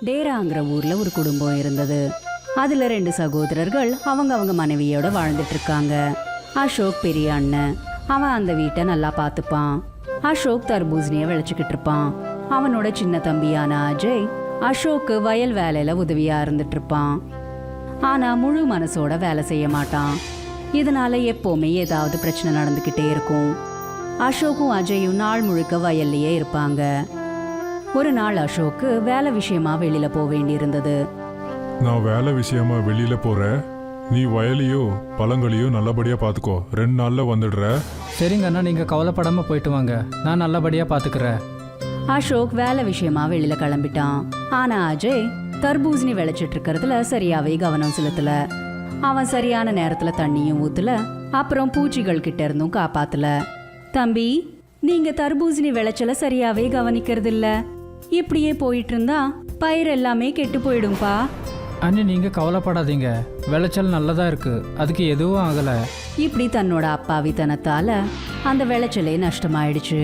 டேராங்கிற ஊர்ல ஒரு குடும்பம் இருந்தது. அதுல 2 சகோதரர்கள் அவங்க மனைவியோட வாழ்ந்துட்டு இருக்காங்க. அசோக் பெரிய அண்ணன். அவன் அந்த வீட்டை நல்லா பார்த்துப்பான். அசோக் தர்பூசணியை விளைச்சுக்கிட்டு இருப்பான். அவனோட சின்ன தம்பியான அஜய் அசோக்கு வயல் வேலையில உதவியா இருந்துட்டு இருப்பான். ஆனா முழு மனசோட வேலை செய்ய மாட்டான். இதனால எப்பவுமே ஏதாவது பிரச்சனை நடந்துகிட்டே இருக்கும். அசோக்கும் அஜயும் நாள் முழுக்க வயல்லையே இருப்பாங்க. ஒரு நாள் அசோக்கு வேலை விஷயமா வெளியில போக வேண்டியிருந்தது. நான் வேலை விஷயமா வெளியில போறேன். நீ வயலையோ பழங்களையோ நல்லபடியா பாத்துக்கோ. 2 நாள்ல வந்துடுற. சரிங்க அண்ணா, நீங்க கவலைப்படாம போயிட்டு வாங்க. நான் நல்லபடியா பாத்துக்கிறேன். அசோக் வேலை விஷயமா வெளியில கிளம்பிட்டான். ஆனா அஜய் தர்பூசணி விளைச்சிட்டு இருக்கிறதுல சரியாவே கவனம் செலுத்தல. அவன் சரியான நேரத்துல தண்ணியும் ஊத்துல, அப்புறம் பூச்சிகள் கிட்ட இருந்தும் காப்பாத்தல. தம்பி, நீங்க தர்பூசணி விளைச்சல சரியாவே கவனிக்கிறது இல்ல. இப்படியே போயிட்டு இருந்தா பயிர் எல்லாமே கெட்டு போயிடும்பா. அண்ணி நீங்க கவலைப்படாதீங்க, விளைச்சல் நல்லதா இருக்கு, அதுக்கு எதுவும் ஆகல. இப்படி தன்னோட அப்பாவித்தனத்தால அந்த விளைச்சலே நஷ்டமாயிடுச்சு.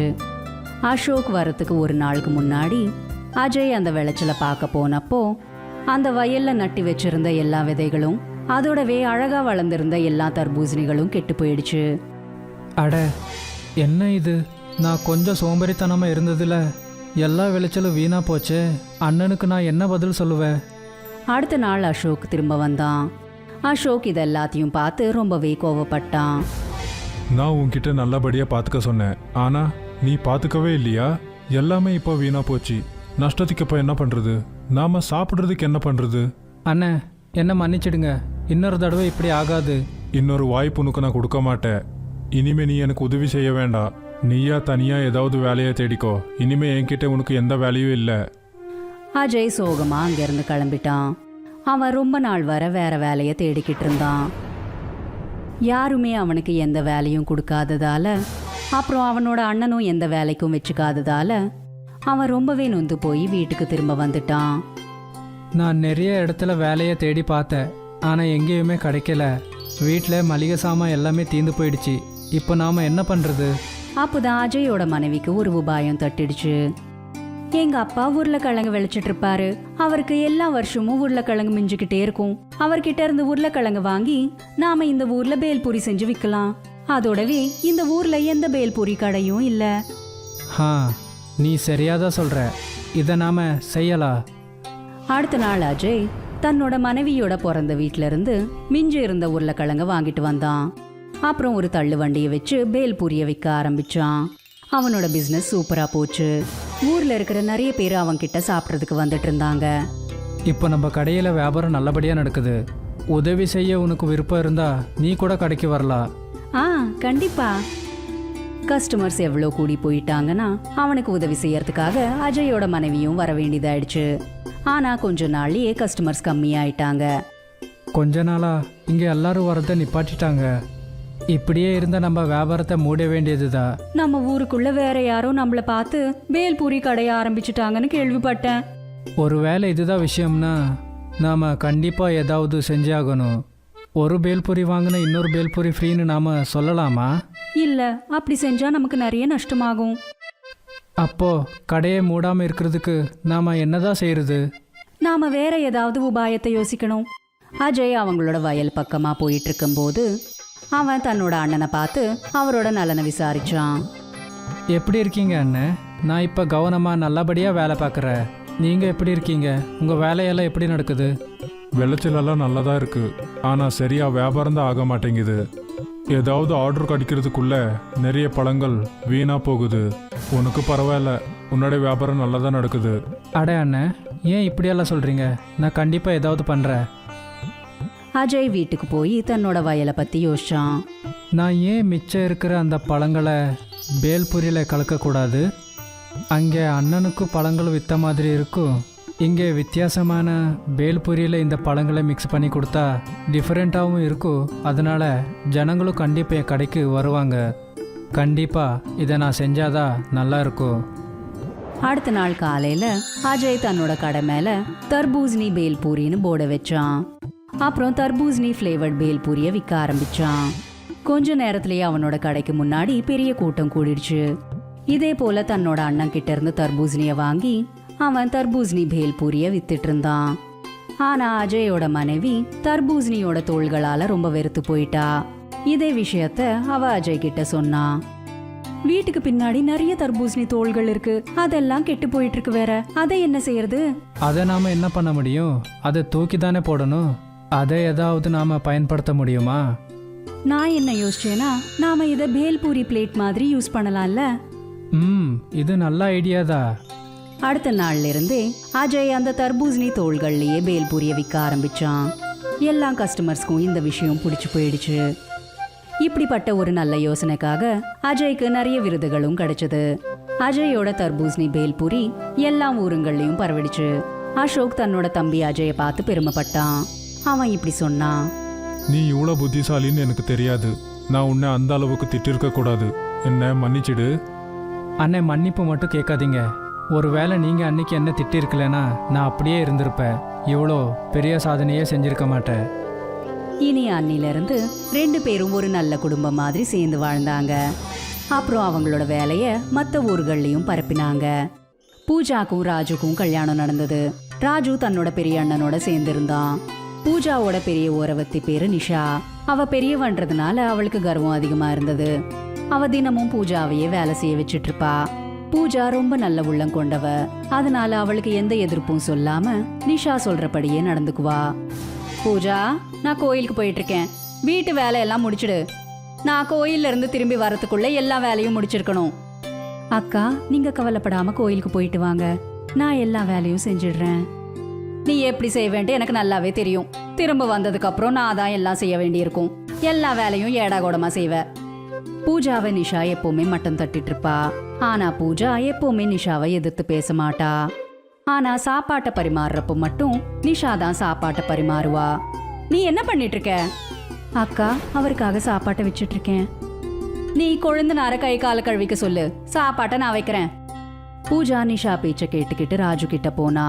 அசோக் வரத்துக்கு ஒரு நாளுக்கு முன்னாடி அஜய் அந்த விளைச்சலை பார்க்க போனப்போ அந்த வயல்ல நட்டி வச்சிருந்த எல்லா விதைகளும் அதோடவே அழகா வளர்ந்திருந்த எல்லா தர்பூசணிகளும் கெட்டு போயிடுச்சு. அட, என்ன இது? நான் கொஞ்சம் சோம்பேறித்தனமா இருந்ததுல எல்லா விளைச்சலும் வீணா போச்சே. அண்ணனுக்கு நான் என்ன பதில் சொல்லுவேன்? அடுத்த நாள் அசோக் திரும்ப வந்தான். அசோக் இது எல்லாத்தையும் பார்த்து ரொம்பவே கோவப்பட்டான். நான் உன்கிட்ட நல்லபடியா பாத்துக்க சொன்னேன், ஆனா நீ பாத்துக்கவே இல்லையா? எல்லாமே இப்போ வீணா போச்சு. நஷ்டத்துக்கு இப்போ என்ன பண்றது? நாம சாப்பிடுறதுக்கு என்ன பண்றது? அண்ணே, என்ன மன்னிச்சிடுங்க. இன்னொரு தடவை இப்படி ஆகாது. இன்னொரு வாய்ப்பு உனக்கு நான் கொடுக்க மாட்டேன். இனிமே நீ எனக்கு உதவி செய்ய வேண்டாம். நீயா தனியா ஏதாவது வேலையை தேடிக்கோ. இனிமே என்கிட்ட உனக்கு எந்த வேலையும் இல்லை. அஜய் சோகமா அங்கிருந்து கிளம்பிட்டான். அவன் ரொம்ப நாள் வர வேற வேலையை தேடிக்கிட்டு இருந்தான். யாருமே அவனுக்கு எந்த வேலையும் கொடுக்காததால, அப்புறம் அவனோட அண்ணனும் எந்த வேலைக்கும் வச்சுக்காததால அவன் ரொம்பவே நொந்து போய் வீட்டுக்கு திரும்ப வந்துட்டான். நான் நிறைய இடத்துல வேலையை தேடி பார்த்தேன், ஆனால் எங்கேயுமே கிடைக்கல. வீட்டில் மளிகை சாமான் எல்லாமே தீந்து போயிடுச்சு. இப்போ நாம் என்ன பண்ணுறது? அப்போதான் அஜயோட மனைவிக்கு ஒரு உபாயம் தட்டிடுச்சு. எங்க அப்பா உருளைக்கிழங்கு விளைச்சிட்டு இருப்பாரு. அவருக்கு எல்லா வருஷமும் உருளைக்கிழங்கு மிஞ்சுக்கிட்டே இருக்கும். அவர்கிட்ட இருந்து உருளைக்கிழங்கு வாங்கி நாம இந்த ஊர்ல பேல்பூரி செஞ்சு விற்கலாம். அதோடவே இந்த ஊர்ல எந்த பேல்பூரி கடையும் இல்ல. நீ சரியாதான் சொல்ற. இதை நாம செய்யலாம். அடுத்த நாள் அஜய் தன்னோட மனைவியோட பிறந்த வீட்ல இருந்து மிஞ்சு இருந்த உருளைக்கிழங்க வாங்கிட்டு வந்தான். அப்புறம் ஒரு தள்ளு வண்டியை வச்சு பேல்பூரிய விற்க ஆரம்பிச்சான். அவனோட பிசினஸ் சூப்பரா போச்சு. ஊர்ல இருக்கிற நிறைய பேர் அவன் கிட்ட சாப்பிட்றதுக்கு வந்துட்டு இருந்தாங்க. இப்போ நம்ம கடையில் வியாபாரம் நல்லபடியா நடக்குது. உதவி செய்ய உனக்கு விருப்பம் இருந்தா நீ கூட கடைக்கு வரலாம். கண்டிப்பா. கஸ்டமர்ஸ் எவ்வளோ கூடி போயிட்டாங்கன்னா அவனுக்கு உதவி செய்யறதுக்காக அஜயோட மனைவியும் வர வேண்டியதாயிடுச்சு. ஆனா கொஞ்ச நாள்லயே கஸ்டமர்ஸ் கம்மியாயிட்டாங்க. கொஞ்ச நாளா இங்க எல்லாரும் வரத நிப்பாட்டிட்டாங்க. இப்படியே இருந்த நம்ம வியாபாரத்தை மூட வேண்டியதுதான். நம்ம ஊருக்குள்ள வேற யாரோ நம்மள பார்த்து பேல்பூரி கடைய ஆரம்பிச்சுட்டாங்கன்னு கேள்விப்பட்டேன். ஒருவேளை இதுதான் விஷயம்னா நாம கண்டிப்பா ஏதாவது செஞ்சாகணும். ஒரு பேல்பூரி வாங்கின இன்னொரு பேல்பூரி ஃப்ரீன்னு நாம சொல்லலாமா? இல்ல, அப்படி செஞ்சா நமக்கு நிறைய நஷ்டமாகும். அப்போ கடையை மூடாம இருக்கிறதுக்கு நாம என்னதான் செய்யறது? நாம வேற ஏதாவது உபாயத்தை யோசிக்கணும். அஜய் அவங்களோட வயல் பக்கமா போயிட்டு இருக்கும்போது அவன் தன்னோட அண்ணனை பார்த்து அவரோட நலனை விசாரிச்சான். எப்படி இருக்கீங்க அண்ணன்? நான் இப்போ கவனமா நல்லபடியா வேலை பார்க்குறேன். நீங்க எப்படி இருக்கீங்க? உங்க வேலையெல்லாம் எப்படி நடக்குது? விளைச்சலெல்லாம் நல்லதா இருக்கு, ஆனா சரியா வியாபாரம் தான் ஆக மாட்டேங்குது. ஏதாவது ஆர்டர் கிடைக்கிறதுக்குள்ள நிறைய பழங்கள் வீணா போகுது. உனக்கு பரவாயில்ல, உன்னோட வியாபாரம் நல்லா தான் நடக்குது. அட அண்ணன், ஏன் இப்படியெல்லாம் சொல்றீங்க? நான் கண்டிப்பா ஏதாவது பண்றேன். அஜய் வீட்டுக்கு போய் தன்னோட வயலை பத்தி யோசிச்சான். நான் ஏன் மிச்சம் இருக்கிற அந்த பழங்களை பேல்பூரியில் கலக்கக்கூடாது? அங்கே அண்ணனுக்கு பழங்கள் விற்ற மாதிரி இருக்கும். இங்கே வித்தியாசமான பேல்பூரியில் இந்த பழங்களை மிக்ஸ் பண்ணி கொடுத்தா டிஃப்ரெண்ட்டாகவும் இருக்கும். அதனால் ஜனங்களும் கண்டிப்பாக என் கடைக்கு வருவாங்க. கண்டிப்பாக இதை நான் செஞ்சாதான் நல்லா இருக்கும். அடுத்த நாள் காலையில் அஜய் தன்னோட கடை மேலே தர்பூசணி பேல்பூரின்னு போர்டை வச்சான். அப்புறம் தர்பூசணி ஃப்ளேவர்ட் பேல்பூரியை விற்க ஆரம்பிச்சான். கொஞ்ச நேரத்திலேயே அவனோட கடைக்கு முன்னாடி பெரிய கூட்டம் கூடிடுச்சு. இதே போல தன்னோட அண்ணன் கிட்ட இருந்து தர்பூசணியை வாங்கி அவன் தர்பூசணி பேல்பூரிய வித்துட்டு இருந்தான். ஆனா அஜயோட மனைவி தர்பூசணியோட தோள்களால ரொம்ப வெறுத்து போயிட்டா. இதே விஷயத்த அவ அஜய் கிட்ட சொன்னா. வீட்டுக்கு பின்னாடி நிறைய தர்பூசணி தோள்கள் இருக்கு, அதெல்லாம் கெட்டு போயிட்டு இருக்கு, வேற அதை என்ன செய்யறது? அதை நாம் என்ன பண்ண முடியும்? அதை தூக்கி தானே போடணும். அதை ஏதாவது நாம் பயன்படுத்த முடியுமா? நான் என்ன யோசிச்சேன்னா, நாம இதை பேல்பூரி பிளேட் மாதிரி யூஸ் பண்ணலாம்ல. இது நல்ல ஐடியாதா. அடுத்த நாள்ல இருந்தே அஜய் அந்த தர்பூசணி தோள்கள்லயே பேல்பூரிய விற்க ஆரம்பிச்சான். எல்லா கஸ்டமர்ஸ்க்கும் இந்த விஷயம் பிடிச்சு போயிடுச்சு. இப்படிப்பட்ட ஒரு நல்ல யோசனைக்காக அஜய்க்கு நிறைய விருதுகளும் கிடைச்சது. அஜயோட தர்பூசணி பேல்பூரி எல்லா ஊருங்கள்லயும் பரவிடுச்சு. அசோக் தன்னோட தம்பி அஜயை பார்த்து பெருமைப்பட்டான். அவன் இப்படி சொன்னான், நீ இவ்வளோ புத்திசாலின்னு எனக்கு தெரியாது. நான் உன்னை அந்த அளவுக்கு திட்டிருக்க கூடாது. என்ன மன்னிச்சிடு. அண்ணே, மன்னிப்பு மட்டும் கேட்காதீங்க. ஒருவேளை நீங்கள் அன்னைக்கு என்ன திட்டிருக்கலனா நான் அப்படியே இருந்திருப்பேன். இவ்வளோ பெரிய சாதனையே செஞ்சிருக்க மாட்டேன். இனி அன்னிலிருந்து 2 பேரும் ஒரு நல்ல குடும்பம் மாதிரி சேர்ந்து வாழ்ந்தாங்க. அப்புறம் அவங்களோட வேலைய மற்ற ஊர்கள்லயும் பரப்பினாங்க. பூஜாக்கும் ராஜுக்கும் கல்யாணம் நடந்தது. ராஜு தன்னோட பெரிய அண்ணனோட சேர்ந்திருந்தான். பூஜாவோட பெரிய ஓரவத்தி பேரு நிஷா. அவ பெரியவன்றதுனால அவளுக்கு கர்வம் அதிகமா இருந்தது. அவ தினமும் பூஜாவையே வேலை செய்ய வச்சிட்டு இருப்பா. பூஜா ரொம்ப நல்ல உள்ளம் கொண்டவ. அதனால அவளுக்கு எந்த எதிர்ப்பும் சொல்லாம நிஷா சொல்றபடியே நடந்துக்குவா. பூஜா, நான் கோயிலுக்கு போயிட்டு இருக்கேன். வீட்டு வேலையெல்லாம் முடிச்சிடு. நான் கோயில்ல இருந்து திரும்பி வரதுக்குள்ள எல்லா வேலையும் முடிச்சிருக்கணும். அக்கா, நீங்க கவலைப்படாம கோயிலுக்கு போயிட்டு வாங்க. நான் எல்லா வேலையும் செஞ்சிடுறேன். நீ எப்படி செய்வேன்ட்டு எனக்கு நல்லாவே தெரியும். திரும்ப வந்ததுக்கு அப்புறம் நான் தான் எல்லாம் செய்ய வேண்டியிருக்கும். எல்லா வேலையும் ஏடாகோடமா செய்வ. பூஜாவை நிஷா எப்பவுமே மட்டம் தட்டிட்டு இருப்பா. ஆனா பூஜா எப்பவுமே நிஷாவை எதிர்த்து பேச மாட்டா. ஆனா சாப்பாட்டை பரிமாறுறப்ப மட்டும் நிஷா தான் சாப்பாட்டை பரிமாறுவா. நீ என்ன பண்ணிட்டு இருக்க? அக்கா, அவருக்காக சாப்பாட்டை வச்சிட்டு இருக்கேன். நீ கொழுந்தனார கை கால கழுவிக்க சொல்லு. சாப்பாட்டை நான் வைக்கிறேன். பூஜா நிஷா பேச்ச கேட்டுக்கிட்டு ராஜு கிட்ட போனா.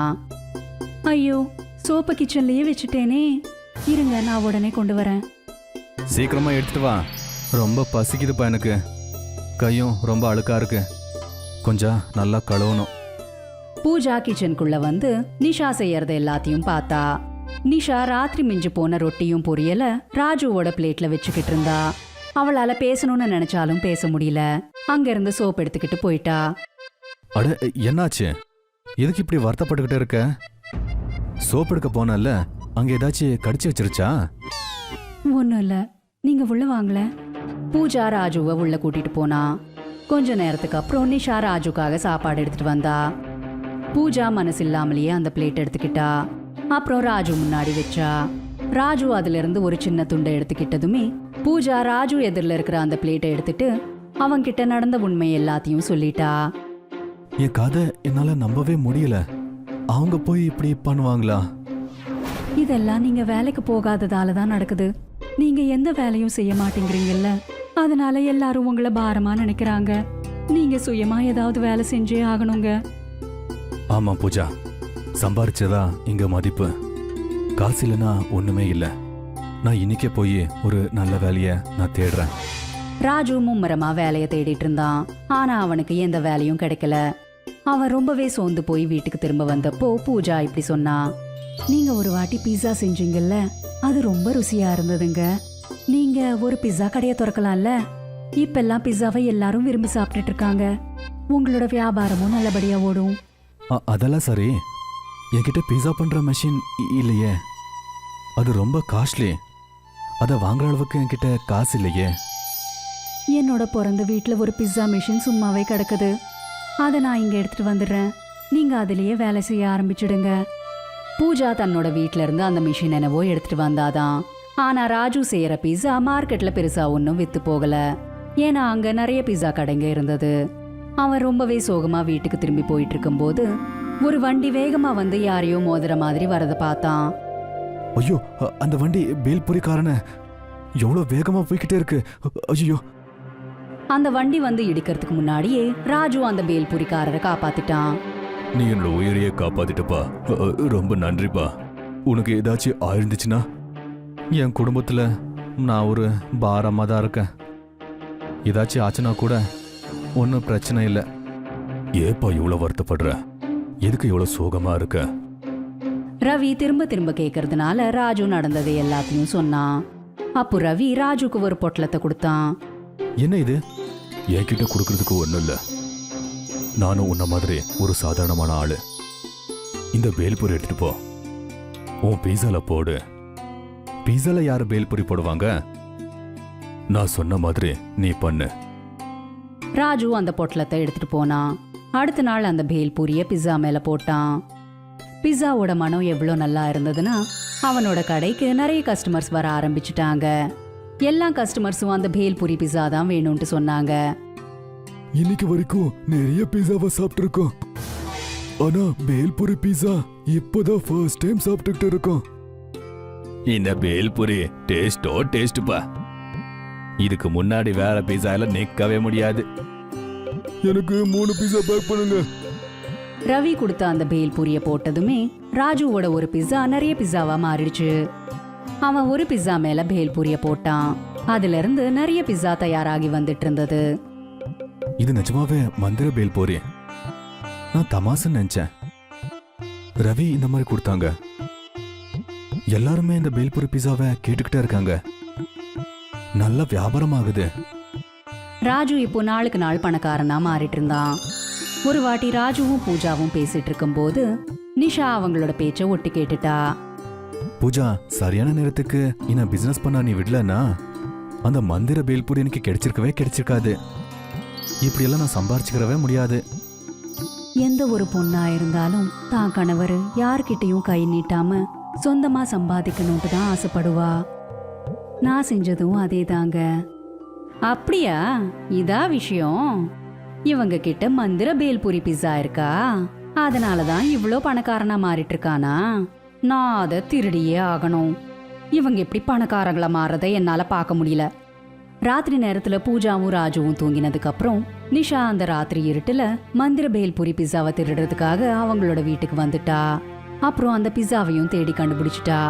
ஐயோ, சோப்பை கிச்சன்லயே வச்சுட்டேனே. இருங்க, நான் உடனே கொண்டு வரேன். சீக்கிரமா எடுத்துட்டு வா. ரொம்ப பசிக்குதுப்பா எனக்கு. கையும் ரொம்ப அழுக்கா இருக்கு. கொஞ்சம் நல்லா கழுவணும். பூஜா கிச்சனுக்குள்ள வந்து நிஷா செய்யறது எல்லாத்தையும் பார்த்தா. நிஷா ராத்திரி மிஞ்சு போன ரொட்டியும் பொரியல ராஜுவோட பிளேட்ல வச்சுக்கிட்டு இருந்தா. அவளால பேசணும்னு நினைச்சாலும் பேச முடியல. அங்க இருந்து சோப் எடுத்துக்கிட்டு போயிட்டா. அட, என்னாச்சு? எதுக்கு இப்படி வருத்தப்பட்டுக்கிட்டே இருக்க? சோப் எடுக்க போனல, அங்க ஏதாச்சும் கடிச்சு வச்சிருச்சா? ஒன்னும் இல்ல, நீங்க உள்ள வாங்கல. பூஜா ராஜுவை உள்ள கூட்டிட்டு போனா. கொஞ்ச நேரத்துக்கு அப்புறம் நிஷா ராஜுக்காக சாப்பாடு எடுத்துட்டு வந்தா. பூஜா மனசு இல்லாமலேயே அந்த பிளேட் எடுத்துக்கிட்டா. அப்புறம் ராஜு முன்னாடி வச்சா. ராஜு அதுல இருந்து ஒரு சின்ன துண்டை எடுத்துக்கிட்டதுமே பூஜா ராஜு எதிரில் இருக்கிற அந்த பிளேட்டை எடுத்துட்டு அவன்கிட்ட நடந்த உண்மை எல்லாத்தையும் சொல்லிட்டா. என் கதை என்னால நம்பவே முடியல. அவங்க போய் இப்படி பண்ணுவாங்களா? இதெல்லாம் நீங்க வேலைக்கு போகாததால தான் நடக்குது. நீங்க எந்த வேலையும் செய்ய மாட்டேங்கிறீங்கல்ல, அதனால எல்லாரும் உங்களை பாரமா நினைக்கிறாங்க. நீங்க சுயமா ஏதாவது வேலை செஞ்சே ஆகணுங்க. ஆமா பூஜா, சம்பாரிச்சதா இங்க மதிப்பு. காசு இல்லைன்னா ஒண்ணுமே இல்ல. நான் இன்னைக்கே போய் ஒரு நல்ல வேலைய நான் தேடுறேன். ராஜு மும்மரமா வேலைய தேடிட்டு இருந்தான். ஆனா அவனுக்கு எந்த வேலையும் கிடைக்கல. அவன் ரொம்பவே சோர்ந்து போய் வீட்டுக்கு திரும்ப வந்தப்போ பூஜா இப்படி சொன்னா. நீங்க ஒரு வாட்டி பிஸா செஞ்சீங்கல்ல, அது ரொம்ப ருசியா இருந்ததுங்க. நீங்க ஒரு பிஸா கடையை திறக்கலாம்ல. இப்பெல்லாம் பிஸாவை எல்லாரும் விரும்பி சாப்பிட்டுட்டு இருக்காங்க. உங்களோட வியாபாரமும் நல்லபடியா ஓடும். அதெல்லாம் சரி, என்கிட்ட பீஸா பண்ற மெஷின் இல்லையே. அது ரொம்ப காஸ்ட்லி. அதை வாங்குற அளவுக்கு என்கிட்ட காசு இல்லையே. என்னோட பிறந்த வீட்டுல ஒரு பிஸா மிஷின் சும்மாவே கிடக்குது. அதை நான் இங்க எடுத்துட்டு வந்துடுறேன். நீங்க அதுலயே வேலை செய்ய ஆரம்பிச்சிடுங்க. பூஜா தன்னோட வீட்ல இருந்து அந்த மிஷின் என்னவோ எடுத்துட்டு வந்தாதான். ஆனா ராஜு செய்யற பிஸா மார்க்கெட்ல பெருசா ஒன்னும் வித்து போகல. ஏன்னா அங்க நிறைய பிஸா கடைங்க இருந்தது. அவன் ரொம்பவே சோகமா வீட்டுக்கு திரும்பி போயிட்டு இருக்கும்போது ஒரு வண்டி வேகமா வந்து யாரையோ மோதுற மாதிரி வரத பார்த்தான். ஐயோ, அந்த வண்டி பேல்புரிக்காரன எவ்வளவு வேகமா போய்கிட்டே இருக்கு. ஐயோ! அந்த வண்டி வந்து இடிக்கிறதுக்கு முன்னாடியே ராஜு அந்த பேல்புரிக்காரரை காப்பாத்திட்டான். நீ என்னோட உயிரையே காப்பாத்திட்டப்பா. ரொம்ப நன்றிப்பா. உனக்கு ஏதாச்சும் ஆயிருந்துச்சுன்னா என் குடும்பத்துல நான் ஒரு பாரமா தான் இருக்கேன். ஏதாச்சும் ஆச்சுன்னா கூட ஒன்றும் பிரச்சனை இல்லை. ஏப்பா இவ்வளோ வருத்தப்படுற? எதுக்கு இவ்வளவு சோகமா இருக்க? ரவி திரும்ப திரும்ப கேட்கறதுனால ராஜு நடந்ததை எல்லாத்தையும் சொன்னான். அப்போ ரவி ராஜுக்கு ஒரு பொட்டலத்தை கொடுத்தான். என்ன இது? என்கிட்ட கொடுக்கறதுக்கு ஒண்ணும் இல்ல. நானும் உன்ன மாதிரி ஒரு சாதாரணமான ஆளு. இந்த பேல்பூரி எடுத்துட்டு போ. உன் பீஸால போடு. பீஸால யாரு பேல்பூரி போடுவாங்க? நான் சொன்ன மாதிரி நீ பண்ணு. ராஜு அந்த பொட்டலத்தை எடுத்துட்டு போனான். அடுத்த நாள் அந்த பேல்பூரிய பிஸா மேல போட்டான். பிஸாவோட மனம் எவ்வளோ நல்லா இருந்ததுன்னா அவனோட கடைக்கு நிறைய கஸ்டமர்ஸ் வர ஆரம்பிச்சுட்டாங்க. எல்லா கஸ்டமர்ஸும் அந்த பேல்பூரி பிஸா தான் வேணும்னு சொன்னாங்க. இன்னைக்கு வரைக்கும் நிறைய பீஸாவை சாப்பிட்டுருக்கோம். ஆனா பேல்பூரி பீஸா இப்போதான் ஃபர்ஸ்ட் டைம் சாப்பிட்டுக்கிட்டு இருக்கோம். இந்த பேல்பூரி டேஸ்டோ டேஸ்ட்பா. இதுக்கு முன்னாடி வேற பீஸால நிக்கவே முடியாது. எனக்கு 3 பீஸா பேக் பண்ணுங்க. ரவி கொடுத்த அந்த பேல்பூரிய போட்டதுமே ராஜுவோட ஒரு பிஸா நிறைய பிஸாவா மாறிடுச்சு. அவன் ஒரு பிஸா மேல பேல்பூரிய போட்டான். அதுல இருந்து நிறைய பிஸா தயாராகி வந்துட்டு இருந்தது. இது நிஜமாவே மந்திர பேல்பூரி. நான் தமாசுன்னு நினைச்சேன். ரவி இந்த மாதிரி கொடுத்தாங்க. எல்லாருமே இந்த பேல்பூரி பீஸாவை கேட்டுக்கிட்டே இருக்காங்க. நல்ல வியாபாரம் ஆகுது. ராஜு இப்போ நாளுக்கு நாள் பணக்காரனா மாறிட்டு இருந்தான். ஒரு வாட்டி ராஜுவும் பூஜாவும் பேசிட்டு இருக்கும்போது நிஷா அவங்களோட பேச்ச ஒட்டு கேட்டுட்டா. பூஜா, சரியான நேரத்துக்கு என்ன பிசினஸ் பண்ண நீ விடலன்னா அந்த மந்திர பேல்பூரி எனக்கு கிடைச்சிருக்காது. இப்படியெல்லாம் நான் சம்பாரிச்சுக்கிறவே முடியாது. எந்த ஒரு பொண்ணா இருந்தாலும் தான் கணவர் யார்கிட்டயும் கை நீட்டாம சொந்தமா சம்பாதிக்கணும்ட்டு தான் ஆசைப்படுவா. நான் செஞ்சதும் அதே தாங்க. அப்படியா? இதா விஷயம். இவங்க கிட்ட மந்திர பேல்பூரி பிஸா இருக்கா, அதனாலதான் இவ்ளோ பணக்காரனா மாறிட்டு இருக்கானா? நான் அதை திருடியே ஆகணும். இவங்க எப்படி பணக்காரங்களா மாறதை என்னால பார்க்க முடியல. ராத்திரி நேரத்துல பூஜாவும் ராஜுவும் தூங்கினதுக்கு அப்புறம் நிஷா அந்த ராத்திரி இருட்டுல மந்திர பேல்பூரி பிஸாவை திருடுறதுக்காக அவங்களோட வீட்டுக்கு வந்துட்டா. அப்புறம் அந்த பிஸாவையும் தேடி கண்டுபிடிச்சிட்டா.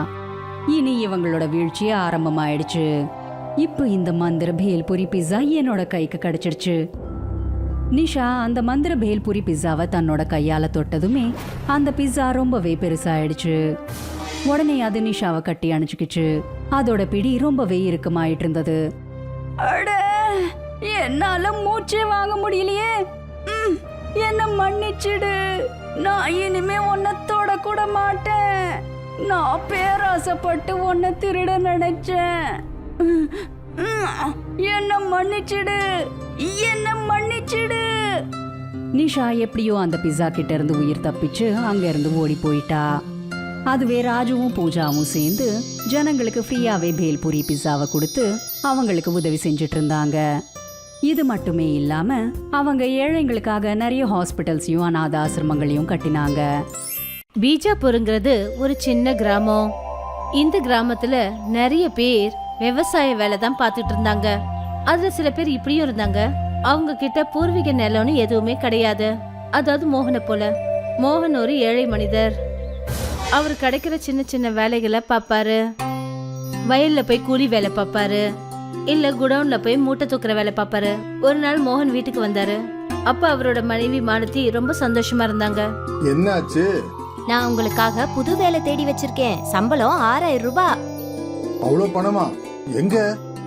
இனி இவங்களோட வீழ்ச்சி ஆரம்பமாயிடுச்சு. இப்போ இந்த மந்திர பேல்பூரி பிஸா என்னோட கைக்கு கிடைச்சிடுச்சு. நிஷா அந்த மந்திர பேல்பூரி பிஸாவை தன்னோட கையால தொட்டதுமே அந்த பிஸா ரொம்பவே பெருசாயிடுச்சு. உடனே அது நிஷாவை கட்டி அணைச்சுக்கிச்சு. அதோட பிடி ரொம்பவே இறுக்கமாயிட்டு இருந்தது. அட, என்னால மூச்சே வாங்க முடியலையே. என்ன மன்னிச்சிடு. நான் இனிமே உன்னை தொட கூட மாட்டேன். நான் பேராசைப்பட்டு உன்னை திருட நினைச்சேன். என்ன மன்னிச்சிடு, என்ன மன்னிச்சிடு. நிஷா எப்படியோ அந்த பிஸா கிட்ட இருந்து உயிர் தப்பிச்சு அங்க இருந்து ஓடி போயிட்டா. அதுவே ராஜுவும் பூஜாவும் சேர்ந்து ஜனங்களுக்கு ஃப்ரீயாவே பேல்பூரி பிஸாவை கொடுத்து அவங்களுக்கு உதவி செஞ்சுட்டு இருந்தாங்க. இது மட்டுமே இல்லாம அவங்க ஏழைங்களுக்காக நிறைய ஹாஸ்பிட்டல்ஸையும் அநாத ஆசிரமங்களையும் கட்டினாங்க. பீஜாப்பூருங்கிறது ஒரு சின்ன கிராமம். இந்த கிராமத்துல நிறைய பேர் விவசாய வேலை தான் பார்த்துட்டு இருந்தாங்க. அதுல சில பேர் இப்படியும் இருந்தாங்க. அவங்க கிட்ட பூர்வீக நிலம்னு எதுவுமே கிடையாது. அதாவது மோகனை போல. மோகன் ஒரு ஏழை மனிதர். அவர் கிடைக்கிற சின்ன சின்ன வேலைகளை பார்ப்பாரு. வயல்ல போய் கூலி வேலை பார்ப்பாரு, இல்ல குடவுன்ல போய் மூட்டை தூக்குற வேலை பார்ப்பாரு. ஒரு நாள் மோகன் வீட்டுக்கு வந்தாரு. அப்ப அவரோட மனைவி மாலதி ரொம்ப சந்தோஷமா இருந்தாங்க. என்னாச்சு? நான் உங்களுக்காக புது வேலை தேடி வச்சிருக்கேன். சம்பளம் 6000 ரூபாய். அவ்வளவு பணமா? எங்க?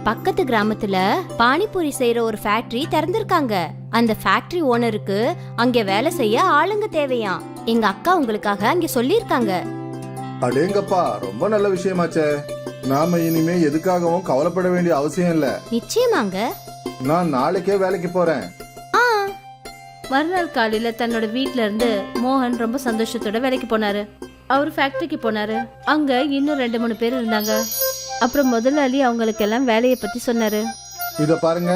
பக்கத்து கிராமத்துல பானிபூரி செய்யற ஒரு ஃபேக்டரி திறந்திருக்காங்க. அந்த ஃபேக்டரி ஓனருக்கு அங்க வேலை செய்ய ஆளுங்க தேவையாம். எங்க அக்கா உங்களுக்காக அங்க சொல்லிருக்காங்க. அடேங்கப்பா, ரொம்ப நல்ல விஷயமாச்சே. நாம இனிமே எதுக்காகவும் கவலைப்பட வேண்டிய அவசியம் இல்ல. நிச்சயமாங்க. நான் நாளைக்கே வேலைக்கு போறேன். மறுநாள் காலையில தன்னோட வீட்ல இருந்து மோகன் ரொம்ப சந்தோஷத்தோட வேலைக்கு போனாரு. அவர் ஃபேக்டரிக்கு போனாரு. அங்க இன்னும் 2-3 பேர் இருந்தாங்க. அப்புறம் முதலாளி அவங்களுக்கு எல்லாம் வேலையை பத்தி சொன்னாரு. இத பாருங்க,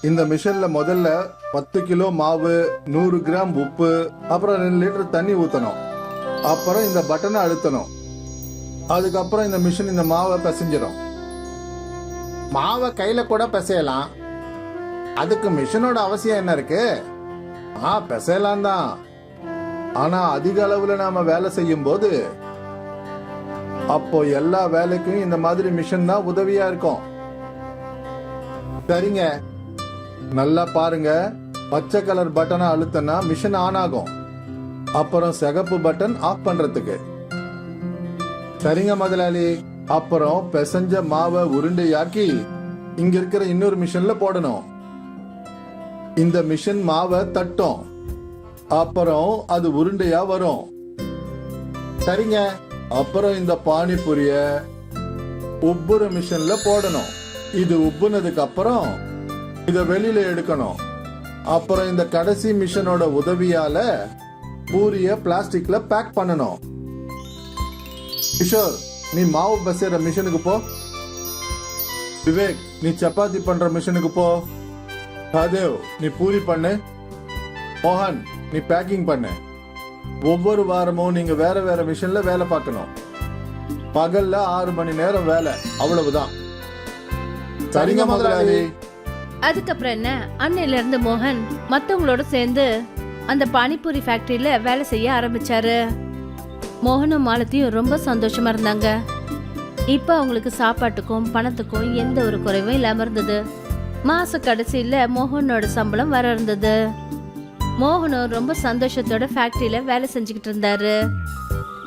இந்த மிஷின்ல முதல்ல 10 கிலோ மாவு, 100 கிராம் உப்பு, அப்புறம் 2 லிட்டர் தண்ணி ஊத்தணும். அப்புறம் இந்த பட்டனை அழுத்தணும். அதுக்கப்புறம் இந்த மிஷின் இந்த மாவை பிசைஞ்சிடும். மாவை கையில கூட பிசையலாம். அதுக்கு மிஷினோட அவசியம் என்ன இருக்கு? பிசையலாம் தான். ஆனா அதிக அளவுல நாம வேலை செய்யும் போது அப்போ எல்லா வேலைக்கும் இந்த மாதிரி மிஷின் தான் உதவியா இருக்கும். சரிங்க, நல்லா பாருங்க. பச்சை கலர் பட்டனை அழுத்தனா மிஷின் ஆன் ஆகும். அப்புறம் சிகப்பு பட்டன் ஆஃப் பண்றதுக்கு. சரிங்க முதலாளி. அப்புறம் பிசைஞ்ச மாவை உருண்டையாக்கி இங்க இருக்கிற இன்னொரு மிஷின்ல போடணும். இந்த மிஷின் மாவை தட்டும். அப்புறம் அது உருண்டையா வரும். சரிங்க. அப்புறம் இந்த பானிபூரிய உப்புற மிஷின்ல போடணும். இது உப்புனதுக்கு அப்புறம் இத வெளியில எடுக்கணும். அப்புறம் இந்த கடைசி மிஷினோட உதவியால பூரிய பிளாஸ்டிக்ல பேக் பண்ணணும். கிஷோர், நீ மாவு பசைற மிஷினுக்கு போ. விவேக், நீ சப்பாத்தி பண்ற மிஷினுக்கு போ. சஹதேவ், நீ பூரி பண்ணு. மோகன், நீ பேக்கிங் பண்ணு. ஒவ்வொரு வாரமும் நீங்க வேற வேற மிஷின்ல வேலை பார்க்கணும். பகல்ல 6 மணி நேரம் வேலை, அவ்வளவுதான். சரிங்க முதலாளி. அதுக்கப்புறம் என்ன, அன்னையில இருந்து மோகன் மத்தவங்களோட சேர்ந்து அந்த பானிபூரி ஃபேக்டரியில வேலை செய்ய ஆரம்பிச்சாரு. மோகனும் மாலத்தியும் ரொம்ப சந்தோஷமா இருந்தாங்க. இப்ப அவங்களுக்கு சாப்பாட்டுக்கும் பணத்துக்கும் எந்த ஒரு குறைவும் இல்லாம இருந்தது. மாச கடைசியில மோகனோட சம்பளம் வர இருந்தது. மோகனும் ரொம்ப சந்தோஷத்தோட ஃபேக்டரியில வேலை செஞ்சுக்கிட்டு இருந்தாரு.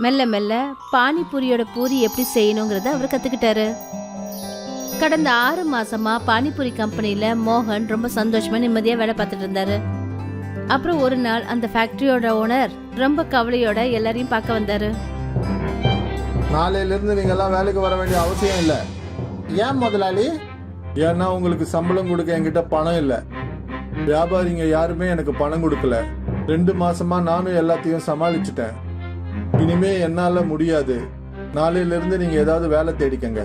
மெல்ல மெல்ல பானிபூரியோட பூரி எப்படி செய்யணுங்கிறத அவர் கத்துக்கிட்டாரு. கடந்த 6 மாசமா பானிபூரி கம்பெனில மோகன் ரொம்ப சந்தோஷமா நிம்மதியா வேலை பார்த்துட்டு இருந்தாரு. அப்புறம் ஒரு நாள் அந்த ஃபேக்டரியோட ஓனர் ரொம்ப கவலையோட எல்லாரையும் பார்க்க வந்தாரு. நாளையில இருந்து நீங்க எல்லாம் வேலைக்கு வர வேண்டிய அவசியம் இல்ல. ஏன் முதலாளி? ஏன்னா உங்களுக்கு சம்பளம் கொடுக்க என்கிட்ட பணம் இல்ல. வியாபாரிங்க யாருமே எனக்கு பணம் கொடுக்கல. 2 மாசமா நானும் எல்லாத்தையும் சமாளிச்சுட்டேன். இனிமே என்னால முடியாது. நாளையில இருந்து நீங்க ஏதாவது வேலை தேடிக்கங்க.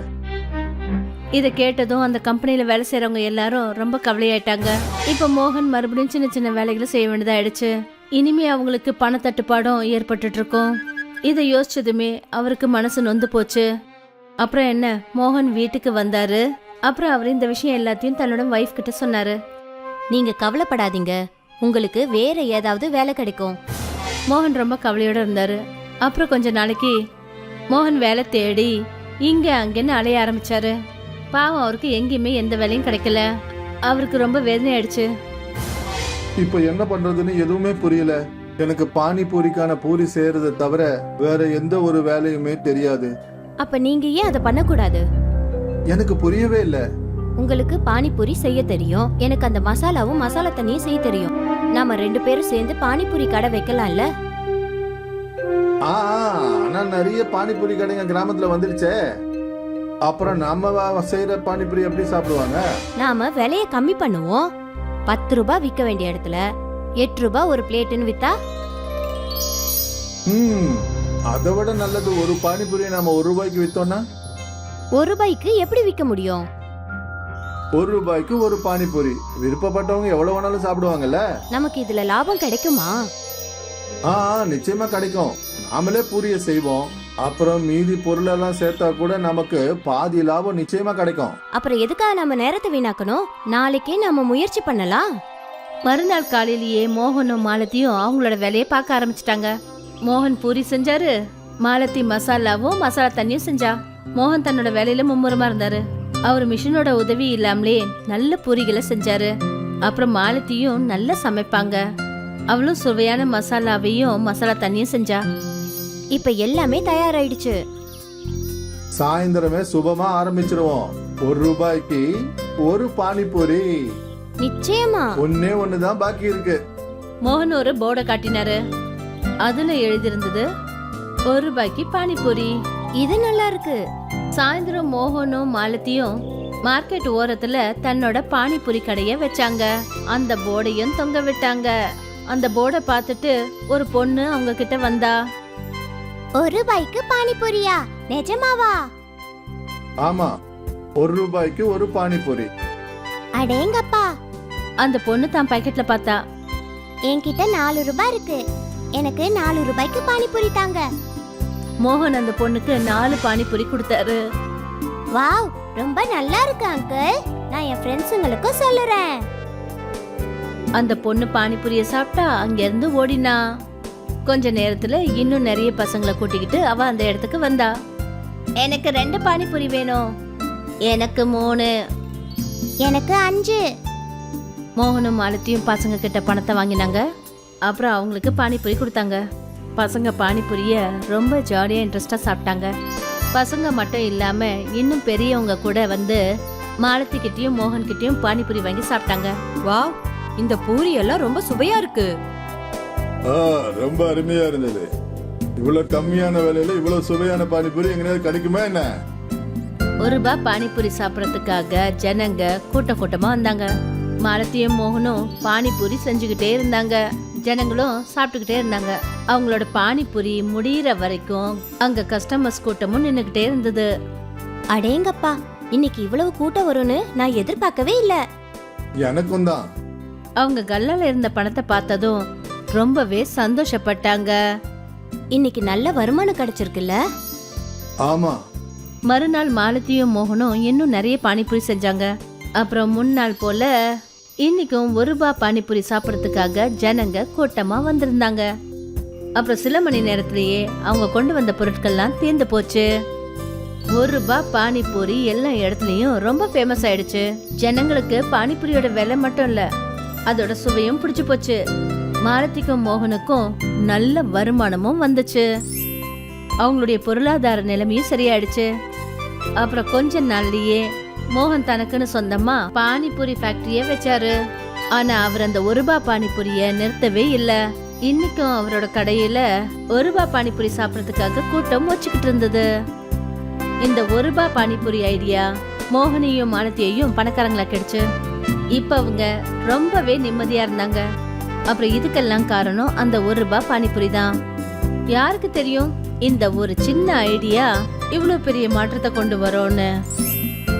இதை கேட்டதும் அந்த கம்பெனில வேலை செய்யறவங்க எல்லாரும் ரொம்ப கவலையாயிட்டாங்க. இப்ப மோகன் மறுபடியும் சின்ன சின்ன வேலைகளை செய்ய வேண்டியதாயிடுச்சு. இனிமே அவங்களுக்கு பண தட்டுப்பாடும் ஏற்பட்டுட்டு இருக்கும். இதை யோசிச்சதுமே அவருக்கு மனசு நொந்து போச்சு. அப்புறம் என்ன, மோகன் வீட்டுக்கு வந்தாரு. அப்புறம் அவர் இந்த விஷயம் எல்லாத்தையும் தன்னோட வைஃப் கிட்ட சொன்னாரு. நீங்க கவலைப்படாதீங்க, உங்களுக்கு வேற ஏதாவது வேலை கிடைக்கும். மோகன் ரொம்ப கவலையோட இருந்தாரு. அப்புறம் கொஞ்ச நாளைக்கு மோகன் வேலை தேடி இங்க அங்கன்னு அலைய ஆரம்பிச்சாரு. பாவம், அவருக்கு எங்கேயுமே எந்த வேலையும் கிடைக்கல. அவருக்கு ரொம்ப வேதனை ஆயிடுச்சு. இப்ப என்ன பண்றதுன்னு எதுவுமே புரியல. எனக்கு பானிபூரிக்கான பூரி செய்யறதை தவிர வேற எந்த ஒரு வேலையுமே தெரியாது. அப்ப நீங்க ஏன் அதை பண்ணக்கூடாது? எனக்கு புரியவே இல்ல. உங்களுக்கு பானிபூரி செய்ய தெரியும், எனக்கு அந்த மசாலாவும் மசாலா தண்ணியும் செய்ய தெரியும். நாம 2 பேரும் சேர்ந்து பானிபூரி கடை வைக்கலாம்ல? ஆனா நிறைய பானிபூரி கடைங்க கிராமத்துல வந்துருச்சே. அப்புறம் நம்ம செய்யற பானிபூரி எப்படி சாப்பிடுவாங்க? நாம விலைய கம்மி பண்ணுவோம். 10 ரூபாய் விற்க வேண்டிய இடத்துல 8 ரூபாய் ஒரு பிளேட்னு வித்தா? அதை விட நல்லது. ஒரு பானிபூரியை நாம 1 ரூபாய்க்கு வித்தோம்னா? 1 ரூபாய்க்கு எப்படி விற்க முடியும்? 1 ரூபாய்க்கு ஒரு பானிபூரி விருப்பப்பட்டவங்க எவ்வளவு வேணாலும் சாப்பிடுவாங்கல்ல. நமக்கு இதுல லாபம் கிடைக்குமா? நிச்சயமா கிடைக்கும். நாமளே பூரிய செய்வோம். அப்புறம் மீதி பொருளெல்லாம் சேர்த்தா கூட நமக்கு பாதி லாபம் நிச்சயமா கிடைக்கும். அப்புறம் எதுக்காக நம்ம நேரத்தை வீணாக்கணும்? நாளைக்கே நம்ம முயற்சி பண்ணலாம். மறுநாள் காலையிலேயே மோகனும் மாலத்தியும் அவங்களோட வேலையை பார்க்க ஆரம்பிச்சிட்டாங்க. மோகன் பூரி செஞ்சாரு, மாலத்தி மசாலாவும் மசாலா தண்ணியும் செஞ்சா. மோகன் தன்னோட வேலையில மும்முரமா இருந்தாரு. அவர் மிஷினோட உதவி இல்லாமலே நல்ல பூரிகளை செஞ்சாரு. அப்புறம் மாலத்தியும் நல்லா சமைப்பாங்க. அவளும் சுவையான மசாலாவையும் மசாலா தண்ணியும் செஞ்சா. இப்ப எல்லாமே தயாராயிடுச்சு. சாயந்தரமே சுபமா ஆரம்பிச்சிருவோம். 1 ரூபாய்க்கு ஒரு பானிபூரி. நிச்சயமா. ஒன்னே ஒண்ணுதான் பாக்கி இருக்கு. மோகன் ஒரு போர்டை காட்டினாரு. அதுல எழுதியிருந்தது 1 ரூபாய்க்கு பானிபூரி. இது நல்லா இருக்கு. சாயந்தரம் மோகனும் மாலத்தியும் மார்க்கெட் ஓரத்துல தன்னோட பானிபூரி கடைய வச்சாங்க. அந்த போர்டையும் தொங்க விட்டாங்க. அந்த போர்டை பார்த்துட்டு ஒரு பொண்ணு அவங்க கிட்ட வந்தா. 1 ரூபாய்க்கு பானிபூரியா? நிஜமாவா? ஆமா, 1 ரூபாய்க்கு ஒரு பானிபூரி. அடேங்கப்பா. அந்த பொண்ணு தான் பாக்கெட்ல பார்த்தா. என்கிட்ட 4 ரூபாய் இருக்கு, எனக்கு 4 ரூபாய்க்கு பானிபூரி தாங்க. மோகன் அந்த பொண்ணுக்கு 4 பானிபூரி கொடுத்தாரு. வாவ், ரொம்ப நல்லா இருக்கு அங்கிள். நான் என் ஃப்ரெண்ட்ஸுங்களுக்கு சொல்லுறேன். அந்த பொண்ணு பானிபூரிய சாப்பிட்டா அங்க இருந்து ஓடினா. கொஞ்ச நேரத்துல இன்னும் நிறைய பசங்களை கூட்டிக்கிட்டு அவ அந்த இடத்துக்கு வந்தா. எனக்கு 2 பானிபூரி வேணும். எனக்கு 3. எனக்கு 5. மோகனும் மாலத்தியும் பசங்க கிட்ட பணத்தை வாங்கினாங்க. அப்புறம் அவங்களுக்கு பானிபூரி கொடுத்தாங்க. பசங்க பானிபூரிய ரொம்ப ஜாலியா இன்ட்ரெஸ்டா சாப்பிட்டாங்க. பசங்க மட்டும் இல்லாம இன்னும் பெரியவங்க கூட வந்து மாலதி கிட்டயும் மோகன் கிட்டயும் பானிபூரி வாங்கி சாப்பிட்டாங்க. வாவ், இந்த பூரி எல்லாம் ரொம்ப சுவையா இருக்கு. ரொம்ப அருமையா இருந்தது. இவ்வளவு கம்மியான விலையில இவ்வளவு சுவையான பானிபூரி எங்கேயாவது கிடைக்குமா என்ன? ₹1 பானிபூரி சாப்பிடறதுக்காக ஜனங்க கூட்டம் கூட்டமா வந்தாங்க. மாலத்தியும் மோகனும் பானிபூரி செஞ்சுக்கிட்டே இருந்தாங்க. ஜனங்களும் சாப்பிட்டுக்கிட்டே இருந்தாங்க. அவங்களோட பானிபூரி முடியிற வரைக்கும் அங்க கஸ்டமர்ஸ் கூட்டமும் நின்னுகிட்டே இருந்தது. அடேங்கப்பா, இன்னைக்கு இவ்வளவு கூட்டம் வரும்னு நான் எதிர்பார்க்கவே இல்ல. எனக்கும் தான். அவங்க கல்லால இருந்த பணத்தை பார்த்ததும் ரொம்பவே சந்தோஷப்பட்டாங்க. இன்னைக்கு நல்ல வருமானம் கிடைச்சிருக்குல்ல. ஆமா, மறுநாள் மாலத்தியும் மோகனும் இன்னும் நிறைய பானிபூரி செஞ்சாங்க. அப்புறம் முன்னாள் போல இன்னைக்கும் ₹1 பானிபூரி சாப்பிடறதுக்காக ஜனங்க கூட்டமா வந்திருந்தாங்க. அப்புறம் சில மணி நேரத்திலேயே அவங்க கொண்டு வந்த பொருட்கள்லாம் தீர்ந்து போச்சு. ₹1 பானிபூரி எல்லா இடத்துலயும் ரொம்ப ஃபேமஸ் ஆயிடுச்சு. ஜனங்களுக்கு பானிபூரியோட விலை மட்டும் இல்ல, அதோட சுவையும் பிடிச்சு போச்சு. மாலதிக்கும் மோகனுக்கும் நல்ல வருமானமும் வந்துச்சு. அவங்களுடைய பொருளாதார நிலைமையும் சரியாயிடுச்சு. அப்புறம் கொஞ்ச நாள்லயே மோகன் தனக்குன்னு சொந்தமா பானிபூரி ஃபேக்டரிய வச்சாரு. ஆனா அவர் அந்த ₹1 பானிபூரிய நிறுத்தவே இல்ல. இன்னைக்கும் அவரோட கடையில ₹1 பானிபூரி சாப்பிடறதுக்காக கூட்டம் வச்சுக்கிட்டு இருந்தது. இந்த ₹1 பானிபூரி ஐடியா மோகனையும் மாலத்தியையும் பணக்காரங்களா கிடைச்சு. இப்ப அவங்க ரொம்பவே நிம்மதியா இருந்தாங்க. அப்புறம் இதுக்கெல்லாம் காரணம் அந்த ₹1 பானிபூரி தான். யாருக்கு தெரியும் இந்த ஒரு சின்ன ஐடியா இவ்வளவு பெரிய மாற்றத்தை கொண்டு வரோன்னு.